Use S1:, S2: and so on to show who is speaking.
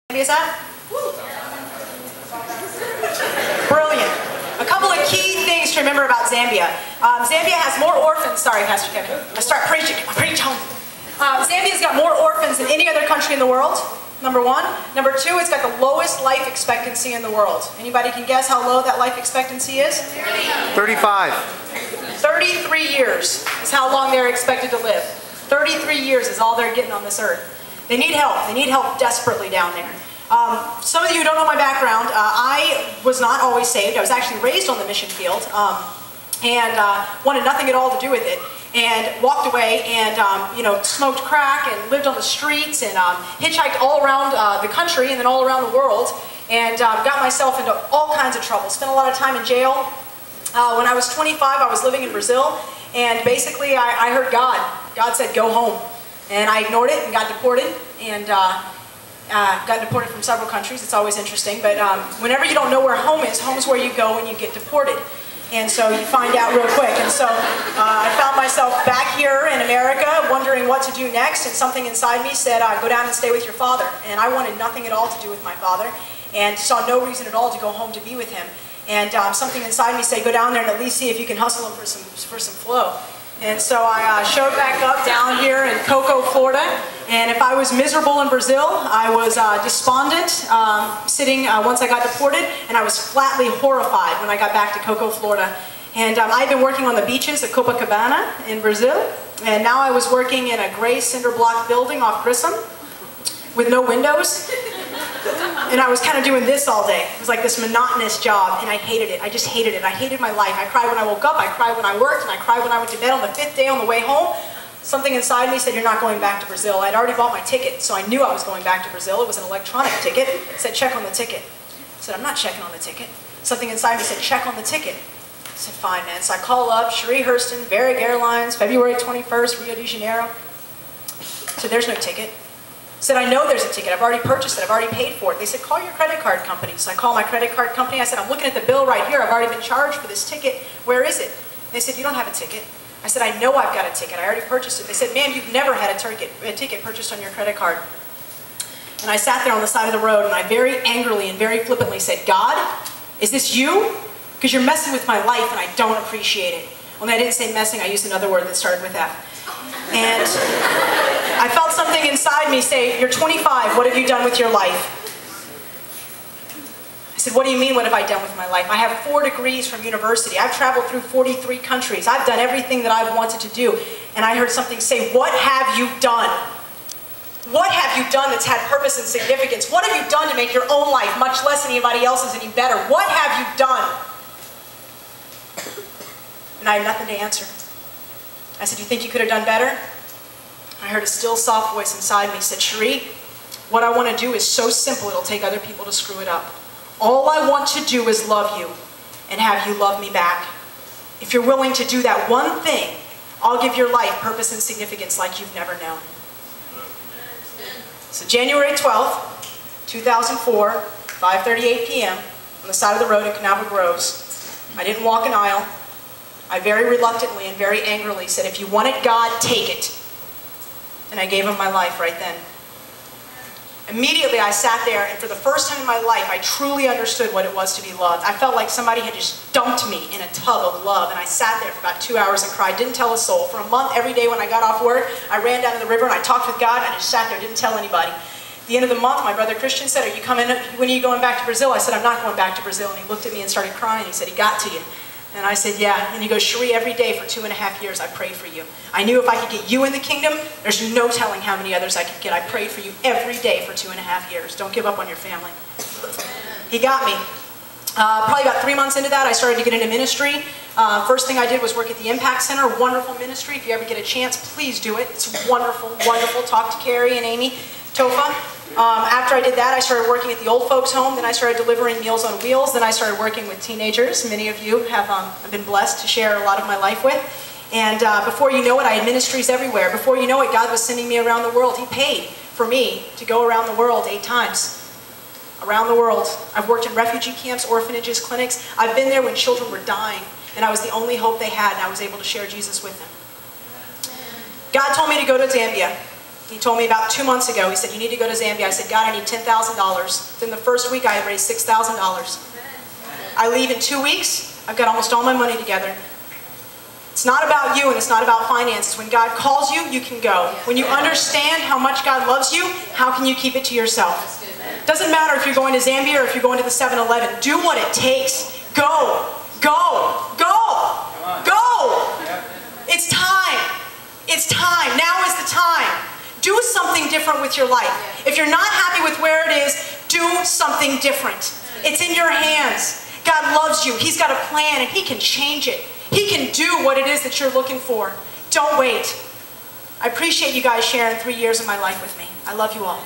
S1: Is that? Brilliant. A couple of key things to remember about Zambia. Zambia has more orphans. Sorry, Pastor Kevin. I start preaching. I preach home. Zambia's got more orphans than any other country in the world. Number one. Number two, it's got the lowest life expectancy in the world. Anybody can guess how low that life expectancy is?
S2: 35.
S1: 33 years is how long they're expected to live. 33 years is all they're getting on this earth. They need help. They need help desperately down there. Some of you don't know my background. I was not always saved. I was actually raised on the mission field and wanted nothing at all to do with it. And walked away and smoked crack and lived on the streets and hitchhiked all around the country and then all around the world and got myself into all kinds of trouble. Spent a lot of time in jail. When I was 25, I was living in Brazil, and basically I heard God. God said, go home. And I ignored it and got deported, and got deported from several countries. It's always interesting, but whenever you don't know where home is where you go when you get deported. And so you find out real quick. And so I found myself back here in America wondering what to do next, and something inside me said, go down and stay with your father. And I wanted nothing at all to do with my father, and saw no reason at all to go home to be with him. And something inside me said, go down there and at least see if you can hustle him for some flow. And so I showed back up down here in Cocoa, Florida. And if I was miserable in Brazil, I was despondent sitting once I got deported, and I was flatly horrified when I got back to Cocoa, Florida. And I'd been working on the beaches at Copacabana in Brazil, and now I was working in a gray cinder block building off Grissom with no windows. And I was kind of doing this all day. It was like this monotonous job, and I hated it. I just hated it. I hated my life. I cried when I woke up, I cried when I worked, and I cried when I went to bed on the 5th day on the way home. Something inside me said, you're not going back to Brazil. I'd already bought my ticket, so I knew I was going back to Brazil. It was an electronic ticket. It said, check on the ticket. I said, I'm not checking on the ticket. Something inside me said, check on the ticket. I said, fine, man. So I call up Cherie Hurston, Varig Airlines, February 21st, Rio de Janeiro. So there's no ticket. Said, I know there's a ticket. I've already purchased it. I've already paid for it. They said, call your credit card company. So I call my credit card company. I said, I'm looking at the bill right here. I've already been charged for this ticket. Where is it? They said, you don't have a ticket. I said, I know I've got a ticket. I already purchased it. They said, ma'am, you've never had a ticket purchased on your credit card. And I sat there on the side of the road, and I very angrily and very flippantly said, God, is this you? Because you're messing with my life, and I don't appreciate it. When I didn't say messing, I used another word that started with F. And I felt something inside me say, you're 25, what have you done with your life? I said, what do you mean, what have I done with my life? I have 4 degrees from university. I've traveled through 43 countries. I've done everything that I've wanted to do. And I heard something say, what have you done? What have you done that's had purpose and significance? What have you done to make your own life, much less anybody else's, any better? What have you done? And I had nothing to answer. I said, you think you could have done better? I heard a still, soft voice inside me said, Cherie, what I want to do is so simple it'll take other people to screw it up. All I want to do is love you and have you love me back. If you're willing to do that one thing, I'll give your life purpose and significance like you've never known. So January 12th, 2004, 5:38 p.m., on the side of the road in Canaveral Groves. I didn't walk an aisle. I very reluctantly and very angrily said, if you want it, God, take it. And I gave him my life right then. Immediately I sat there, and for the first time in my life, I truly understood what it was to be loved. I felt like somebody had just dumped me in a tub of love, and I sat there for about 2 hours and cried, didn't tell a soul. For a month, every day when I got off work, I ran down to the river and I talked with God, and I just sat there, didn't tell anybody. At the end of the month, my brother Christian said, when are you going back to Brazil? I said, I'm not going back to Brazil. And he looked at me and started crying. He said, he got to you. And I said, yeah. And he goes, Cherie, every day for 2.5 years, I prayed for you. I knew if I could get you in the kingdom, there's no telling how many others I could get. I prayed for you every day for 2.5 years. Don't give up on your family. He got me. Probably about 3 months into that, I started to get into ministry. First thing I did was work at the Impact Center, wonderful ministry. If you ever get a chance, please do it. It's wonderful, wonderful. Talk to Carrie and Amy Tofa. After I did that, I started working at the old folks home. Then I started delivering Meals on Wheels. Then I started working with teenagers. Many of you have been blessed to share a lot of my life with. And before you know it, I had ministries everywhere. Before you know it, God was sending me around the world. He paid for me to go around the world 8 times. Around the world. I've worked in refugee camps, orphanages, clinics. I've been there when children were dying, and I was the only hope they had, and I was able to share Jesus with them. God told me to go to Zambia. He told me about 2 months ago, he said, you need to go to Zambia. I said, God, I need $10,000. Within the first week, I had raised $6,000. I leave in 2 weeks. I've got almost all my money together. It's not about you and it's not about finances. When God calls you, you can go. When you understand how much God loves you, how can you keep it to yourself? Doesn't matter if you're going to Zambia or if you're going to the 7-Eleven. Do what it takes. Go. Go. Go. Go. It's time. It's time. Now is the time. Do something different with your life. If you're not happy with where it is, do something different. It's in your hands. God loves you. He's got a plan and He can change it. He can do what it is that you're looking for. Don't wait. I appreciate you guys sharing 3 years of my life with me. I love you all.